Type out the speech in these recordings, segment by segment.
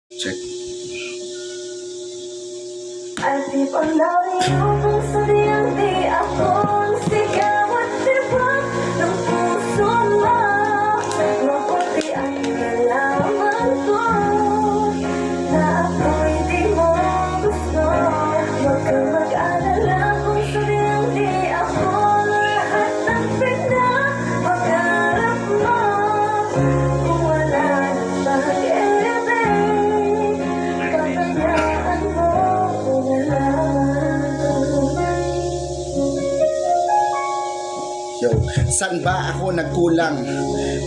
Check. I keep on loving you kung sabihan di ako sigaw at tibak ng puso mo. Mabuti ang nalaman ko na ako'y di mo gusto. Huwag kang mag-alala kung sabihan di ako lahat ng pinag-pangarap mo. Kung wala ng pag-ibig, pabayaan mo. Yo, saan ba ako nagkulang?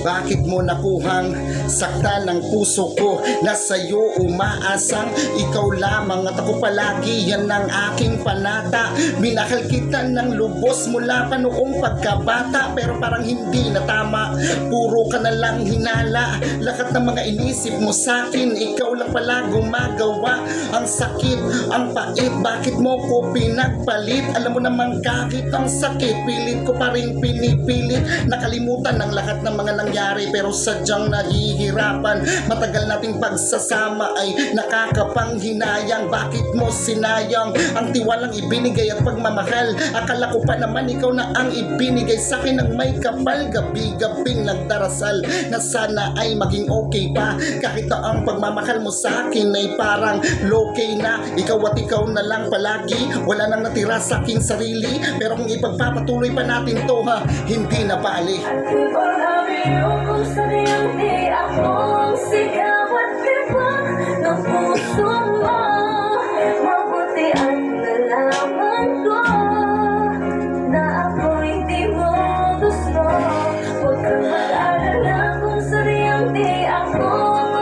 Bakit mo nakuhang saktan ng puso ko na sa'yo umaasang ikaw lamang at ako palagi, yan ang aking panata. Minahal kita ng lubos mula pa noong pagkabata, pero parang hindi na tama, puro ka na lang hinala. Lahat ng mga inisip mo sa'kin, ikaw lang pala gumagawa. Ang sakit, ang pait, bakit mo ko pinagpalit? Alam mo naman kahit ang sakit, pilit ko pa rin pinipilit nakalimutan ng lahat ng mga nangyari, pero sadyang nahihirapan. Matagal nating pagsasama ay nakakapanghinayang. Bakit mo sinayang ang tiwalang ibinigay at pagmamahal? Akala ko pa naman ikaw na ang ibinigay sa akin ng may kapal. Gabi-gabing nagdarasal na sana ay maging okay pa, kahit na ang pagmamahal mo sa akin ay parang low-key na. Ikaw at ikaw na lang palagi, wala nang natira sa aking sarili. Pero kung ipagpapatuloy pa natin to, hindi na bali. I keep on loving you kung sabihan di ako sigaw at tibak ng puso mo. Mabuti ang nalaman ko na ako'y di mo gusto. Huwag kang mag-alala kung sabihan di ako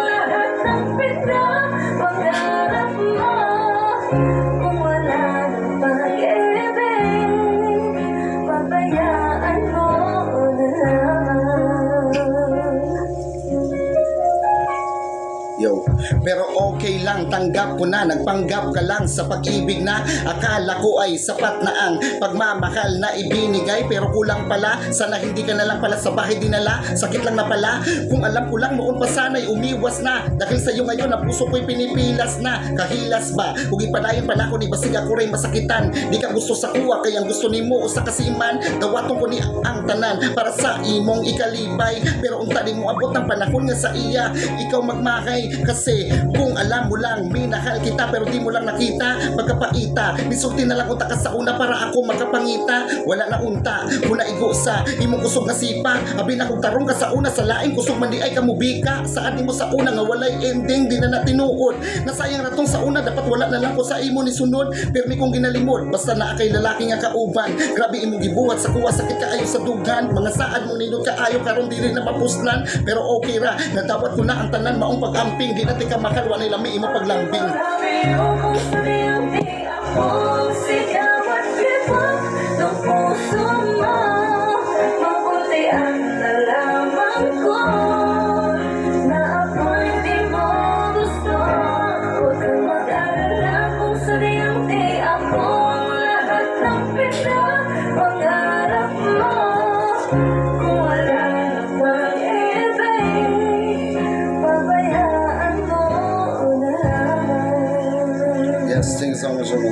lahat ng pinag-pangarap mo. Kung wala ng pag-ibig, pabayaan mo na lang. Yo, pero okay lang, tanggap ko na, nagpanggap ka lang sa pag-ibig na akala ko ay sapat na ang pagmamahal na ibinigay, pero kulang pala. Sana hindi ka na lang pala sa bahay dinala, sakit lang na pala. Kung alam ko lang noon pa sana'y umiwas na, dahil sa'yo ngayon ang puso ko'y pinipilas na. Kahilas ba? Kung ipadayon pala ko, ni basig ako rin masakitan. Di ka gusto sa kuwa, kaya ang gusto ni mo o sa kasiman, gawatong ko ni ang tanan para sa imong ikalipay. Pero unta di mo abot ng panahon nga sa iya, ikaw magmahay. Kasi kung alam mo lang, minahal kita pero di mo lang nakita, pagkapaita nisulti na lang unta ka sa una para ako magkapangita. Wala na unta, muna igo sa imong kusog na sipa. Abi na kung tarong ka sa una, sa laing kusog man di ay kamubika. Saan mo sa una nga walay ending, di na natinuod. Nasayang ratong sa una, dapat wala na lang ko sa imo ni sunod. Pero ni kong ginalimod, basta na kay lalaki nga kauban. Grabe imong gibuhat sa kuwa, sakit ka ayo sa dugan. Mga saad mong nindot ka ayo, karon di rin na mapuslan. Pero okay ra, nadawat ko na ang tanan maong pag-amping. Di natin ka makalwa na lami imo paglambing. Sabi mo kung sabihan di ako sigaw at tibak ng puso mo. Mabuti ang nalaman ko na ako'y di mo gusto. Huwag kang mag-alala kung sabihan di ako lahat ng pinag-pangarap mo. Kung wala ng pag-ibig, pabayaan mo na lang. Yes, sing so much of it.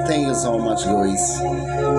Thank you so much, guys.